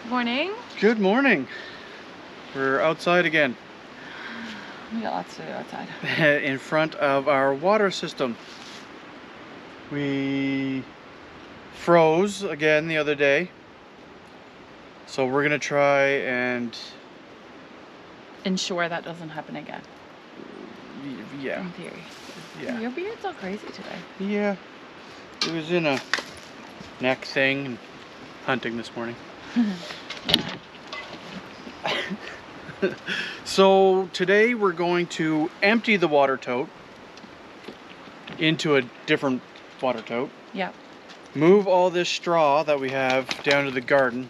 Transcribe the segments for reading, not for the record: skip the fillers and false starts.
Morning. Good morning. We're outside again. We got lots to do outside. In front of our water system. We froze again the other day. So we're gonna try and ensure that doesn't happen again. Yeah. In theory. Yeah. Your beard's all crazy today. Yeah. It was in a neck thing and hunting this morning. So today we're going to empty the water tote into a different water tote. Yep. Move all this straw that we have down to the garden.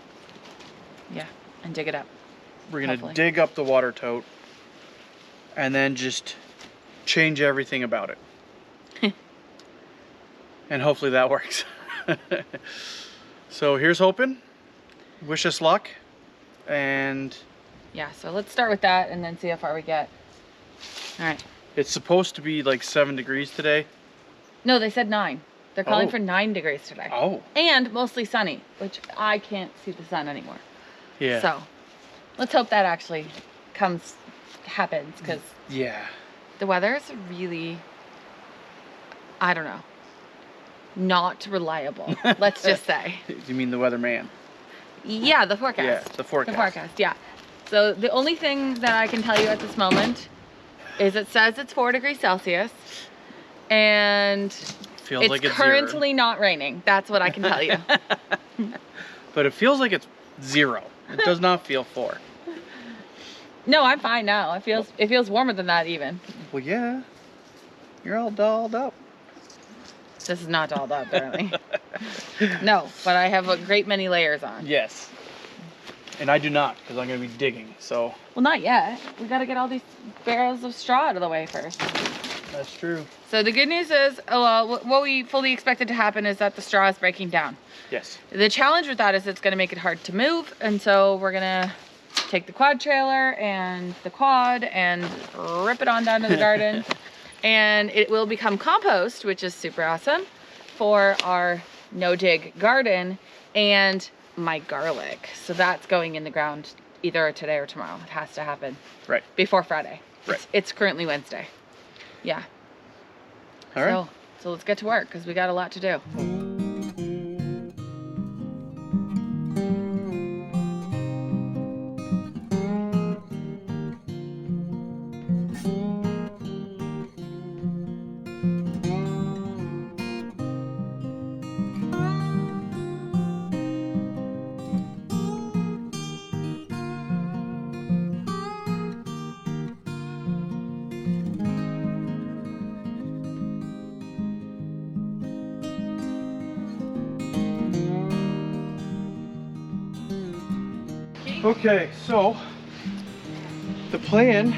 Yeah, and dig it up. We're gonna dig up the water tote and then just change everything about it. And hopefully that works. So here's hoping. Wish us luck. And yeah, so let's start with that and then see how far we get. All right. It's supposed to be like 7 degrees today. No, they said 9. They're calling for 9 degrees today. Oh. And mostly sunny, which I can't see the sun anymore. Yeah. So let's hope that actually happens, because yeah, the weather is really, I don't know, not reliable. Let's just say. You mean the weatherman? Yeah, the forecast. Yeah, the forecast. The forecast, yeah. So the only thing that I can tell you at this moment is it says it's 4 degrees Celsius and feels like it's currently 0. not raining. That's what I can tell you. But it feels like it's 0. It does not feel 4. No, I'm fine now. It feels warmer than that even. Well, yeah. You're all dolled up. This is not dolled up, apparently. No, but I have a great many layers on. Yes. And I do not, because I'm going to be digging, so. Well, not yet. We got to get all these barrels of straw out of the way first. That's true. So the good news is, what we fully expected to happen is that the straw is breaking down. Yes. The challenge with that is it's going to make it hard to move, and so we're going to take the quad trailer and the quad and rip it on down to the garden. And it will become compost, which is super awesome, for our no-dig garden and my garlic. So that's going in the ground either today or tomorrow. It has to happen. Right. Before Friday. Right. It's currently Wednesday. Yeah. All right. So let's get to work, because we got a lot to do. Okay, so the plan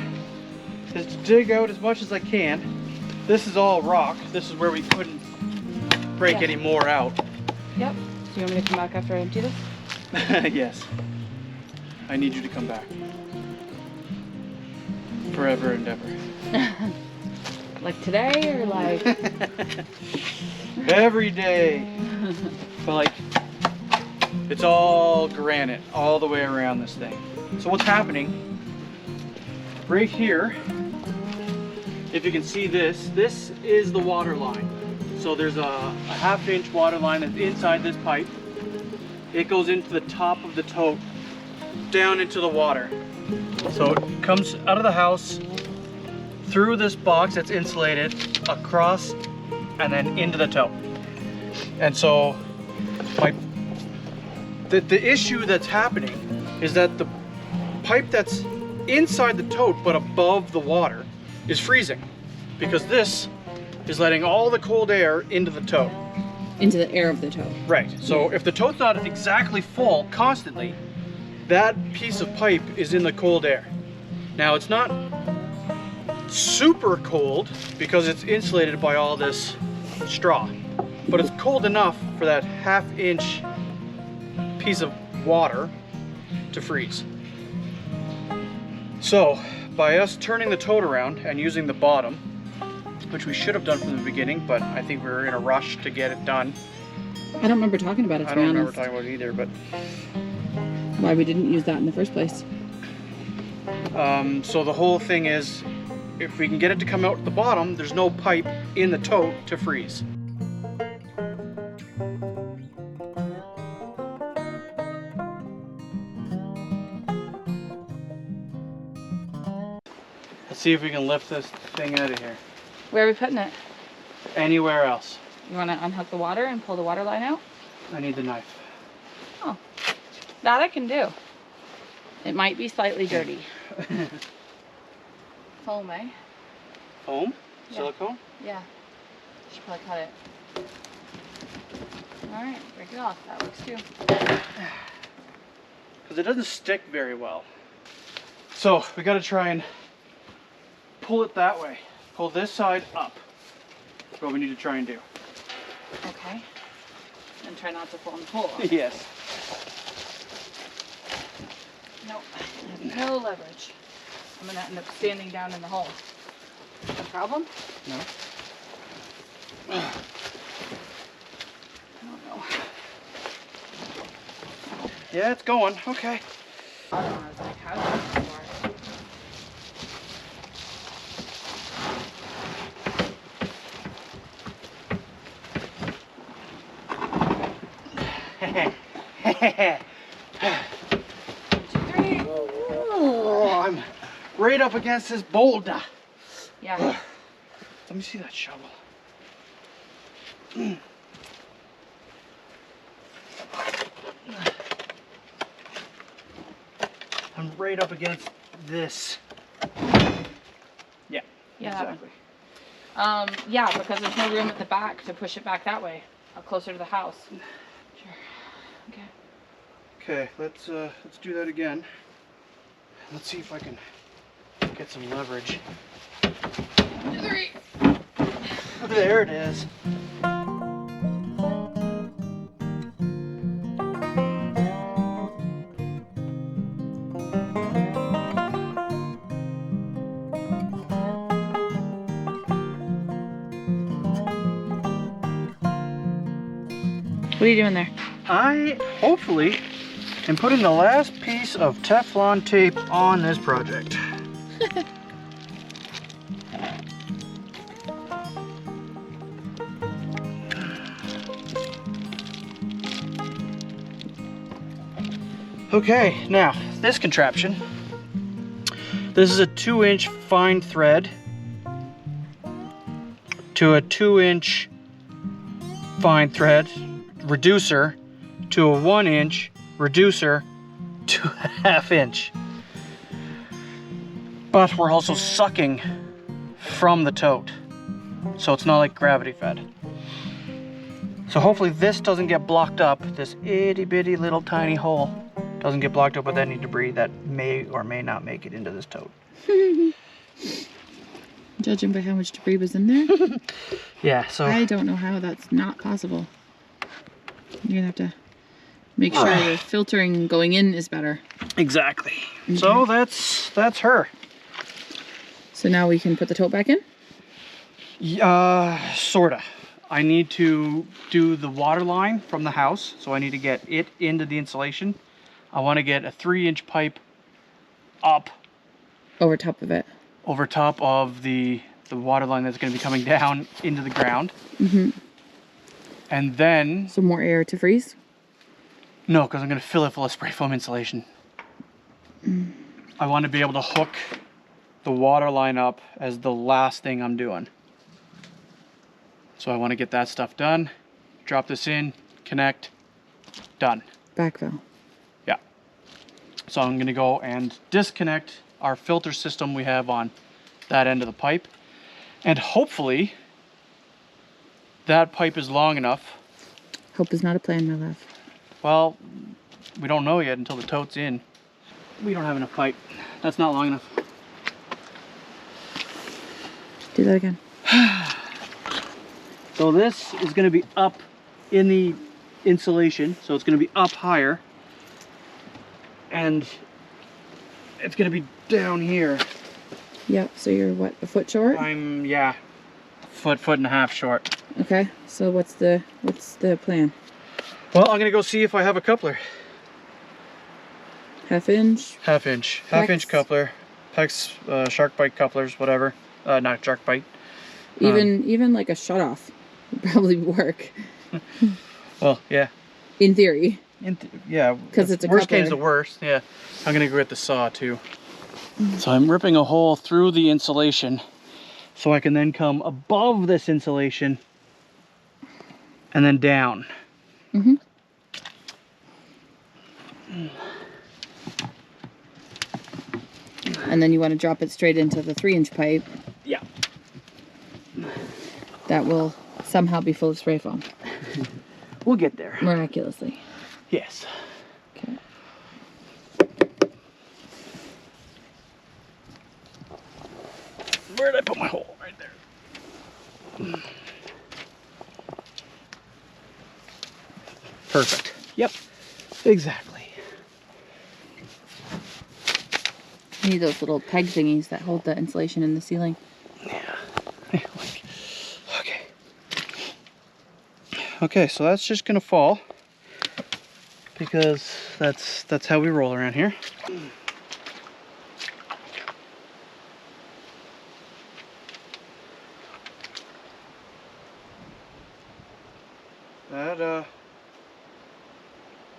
is to dig out as much as I can. This is all rock. This is where we couldn't break any more out. Yep. Do you want me to come back after I empty this? Yes. I need you to come back. Forever and ever. Like today, or like? Every day. But like, it's all granite all the way around this thing. So what's happening right here, if you can see this is the water line. So there's a half-inch water line that's inside this pipe. It goes into the top of the tote, down into the water. So it comes out of the house, through this box that's insulated, across, and then into the tote. And so the issue that's happening is that the pipe that's inside the tote but above the water is freezing, because this is letting all the cold air into the tote. Into the air of the tote. Right. So if the tote's not exactly full constantly, that piece of pipe is in the cold air. Now it's not super cold because it's insulated by all this straw, but it's cold enough for that half-inch piece of water to freeze. So by us turning the tote around and using the bottom, which we should have done from the beginning, but I think we were in a rush to get it done. I don't remember talking about it, to be honest. I don't remember talking about it either, but why we didn't use that in the first place. So the whole thing is, if we can get it to come out at the bottom, there's no pipe in the tote to freeze. Let's see if we can lift this thing out of here. Where are we putting it? Anywhere else. You want to unhook the water and pull the water line out? I need the knife. Oh, that I can do. It might be slightly dirty. Foam, eh? Foam? Yeah. Silicone? Yeah. Should probably cut it. Alright, break it off. That works too. Because it doesn't stick very well. So we got to try and pull it that way. Pull this side up. That's what we need to try and do. Okay. And try not to fall in the hole. Yes. Nope. I have no leverage. I'm going to end up standing down in the hole. No problem? No. I don't know. Yeah, it's going. Okay. I don't know. I was like, how's that before? Oh, I'm right up against this boulder. Yeah. Let me see that shovel. I'm right up against this. Yeah. Yeah, Exactly. yeah, because there's no room at the back to push it back that way, closer to the house. Sure. Okay. Okay, let's do that again. Let's see if I can get some leverage. 2, 3. There it is. What are you doing there? I hopefully am putting the last piece of Teflon tape on this project. Okay, now this contraption. This is a 2-inch fine thread to a 2-inch fine thread reducer to a 1-inch reducer to a 1/2 inch. But we're also sucking from the tote, so it's not like gravity fed. So hopefully this doesn't get blocked up, this itty bitty little tiny hole doesn't get blocked up with any debris that may or may not make it into this tote. Judging by how much debris was in there, Yeah, so I don't know how that's not possible. You're gonna have to make sure the filtering going in is better. exactly. Okay. So that's her. So now we can put the tote back in? Sorta. I need to do the water line from the house, so I need to get it into the insulation. I want to get a 3-inch pipe up Over top of it. over top of the water line that's going to be coming down into the ground. Mm-hmm. And then, So more air to freeze? no, because I'm going to fill it full of spray foam insulation. I want to be able to hook the water line up as the last thing I'm doing. So I want to get that stuff done, drop this in, connect, done. Backfill. Yeah. So I'm going to go and disconnect our filter system we have on that end of the pipe. And hopefully that pipe is long enough. Hope is not a plan, my love. Well, we don't know yet until the tote's in. We don't have enough pipe. That's not long enough. Do that again. So this is going to be up in the insulation, so it's going to be up higher, and it's going to be down here. Yep, so you're what, a foot short? I'm, yeah, foot and a half short. Okay, so what's the plan? Well, I'm going to go see if I have a coupler. Half inch. Half inch Pex. coupler. Pex, shark bite couplers, whatever. Not shark bite. Even like a shut off would probably work. Well, yeah. In theory. Yeah. Because it's a worst coupler. case the worst. Yeah. I'm gonna go get the saw too. So I'm ripping a hole through the insulation so I can then come above this insulation and then down. Mm-hmm. And then you want to drop it straight into the 3-inch pipe. Yeah. That will somehow be full of spray foam. We'll get there. Miraculously. Yes. Okay. Where did I put my hole? Right there. Perfect. Yep. Exactly. You need those little peg thingies that hold the insulation in the ceiling. Yeah. Okay. Okay, so that's just gonna fall because that's how we roll around here.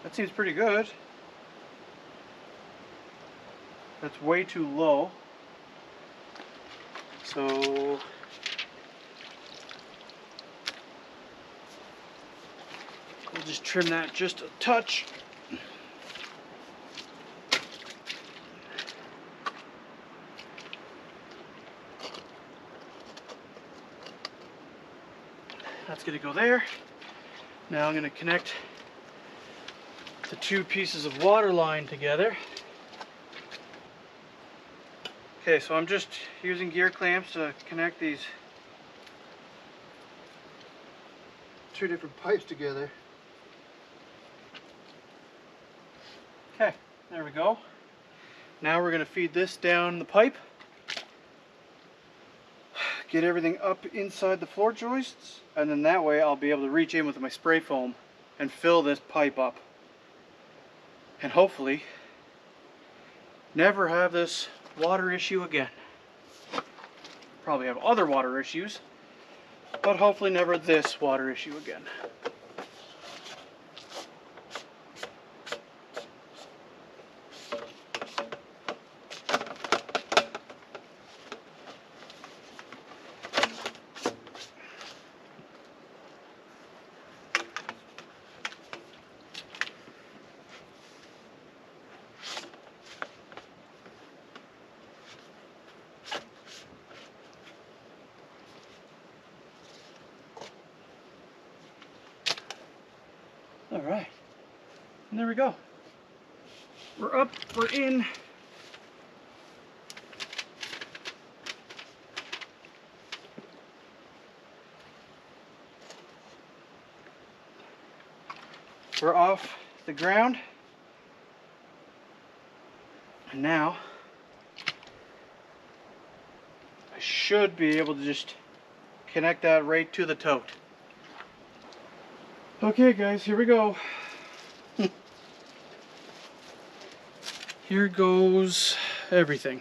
That seems pretty good. That's way too low. So we'll just trim that just a touch. That's gonna go there. Now I'm gonna connect the two pieces of water line together. Okay, so I'm just using gear clamps to connect these two different pipes together. Okay, there we go. Now we're gonna feed this down the pipe. Get everything up inside the floor joists, and then that way I'll be able to reach in with my spray foam and fill this pipe up. And hopefully never have this water issue again. Probably have other water issues, but hopefully never this water issue again. All right, and there we go. We're up, we're in. We're off the ground. And now I should be able to just connect that right to the tote. Okay guys, here we go. Here goes everything.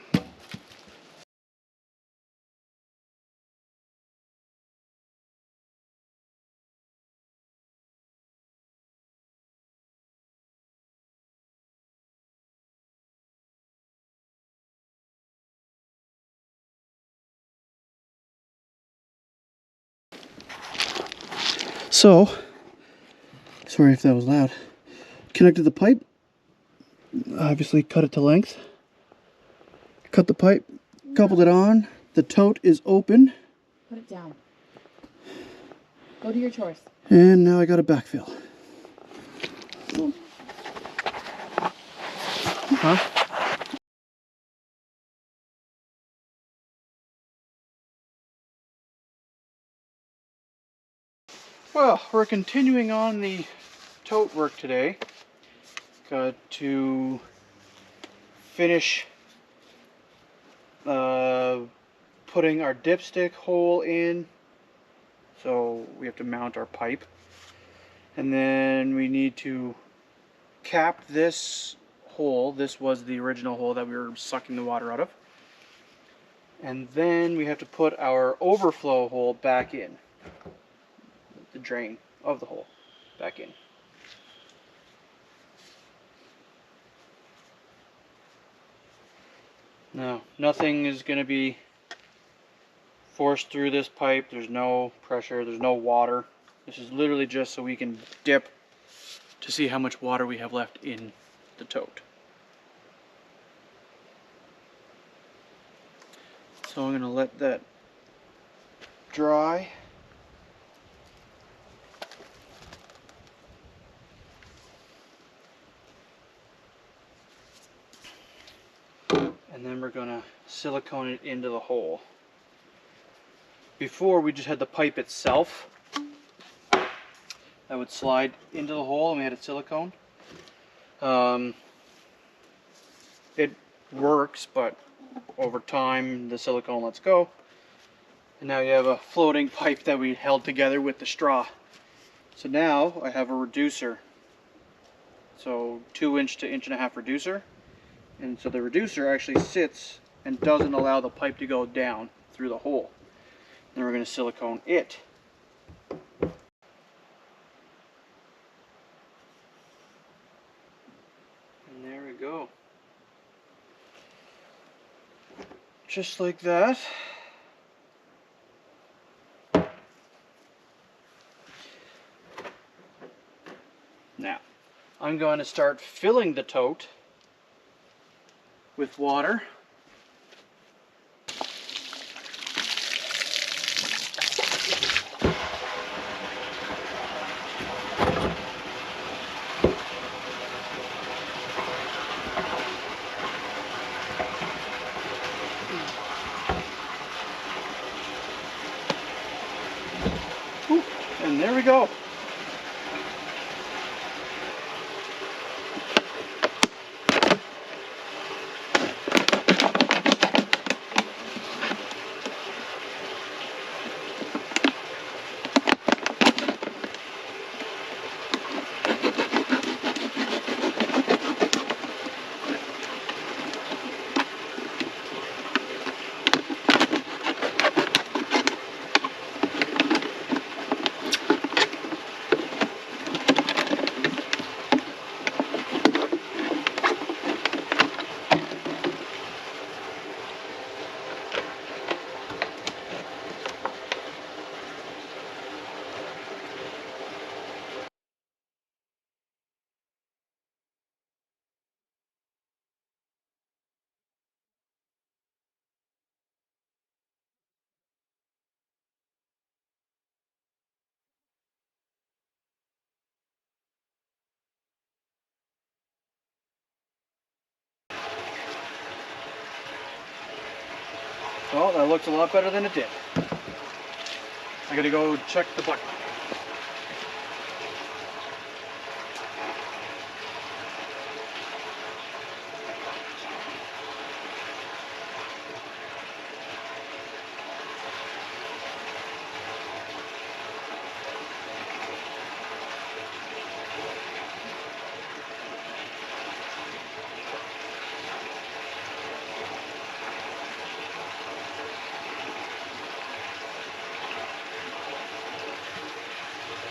So, sorry if that was loud. Connected the pipe. Obviously cut it to length. Cut the pipe, coupled it on. The tote is open. Put it down. Go to your chores. And now I got a backfill. Huh? Well, we're continuing on the tote work today. Got to finish putting our dipstick hole in. So we have to mount our pipe. And then we need to cap this hole. This was the original hole that we were sucking the water out of. And then we have to put our overflow hole back in. The drain of the hole back in. Now, nothing is going to be forced through this pipe. There's no pressure, there's no water. This is literally just so we can dip to see how much water we have left in the tote. So I'm going to let that dry. And then we're going to silicone it into the hole. Before, we just had the pipe itself that would slide into the hole, and we had it silicone. It works, but over time the silicone lets go, and now you have a floating pipe that we held together with the straw. So now I have a reducer, so 2-inch to 1.5-inch reducer, and so the reducer actually sits and doesn't allow the pipe to go down through the hole. Then we're going to silicone it. And there we go. Just like that. Now, I'm going to start filling the tote with water. And there we go. Well, that looks a lot better than it did. I gotta go check the bucket.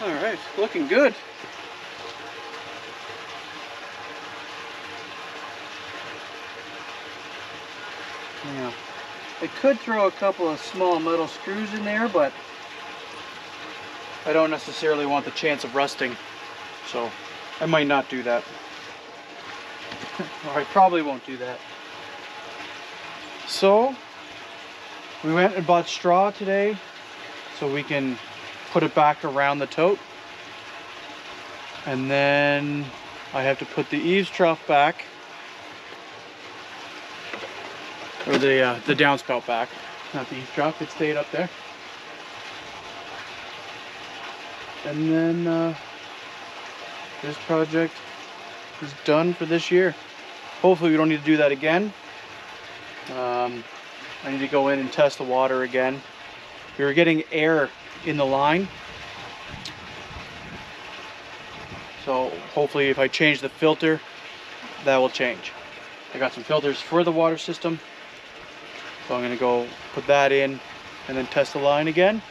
All right, looking good. Now, I could throw a couple of small metal screws in there, but I don't necessarily want the chance of rusting, so I might not do that. Or I probably won't do that. So, we went and bought straw today so we can put it back around the tote, and then I have to put the eaves trough back, or the downspout back, not the eaves trough. It stayed up there, and then this project is done for this year. Hopefully we don't need to do that again. I need to go in and test the water again. We were getting air in the line, so hopefully if I change the filter that will change. I got some filters for the water system, so I'm gonna go put that in and then test the line again.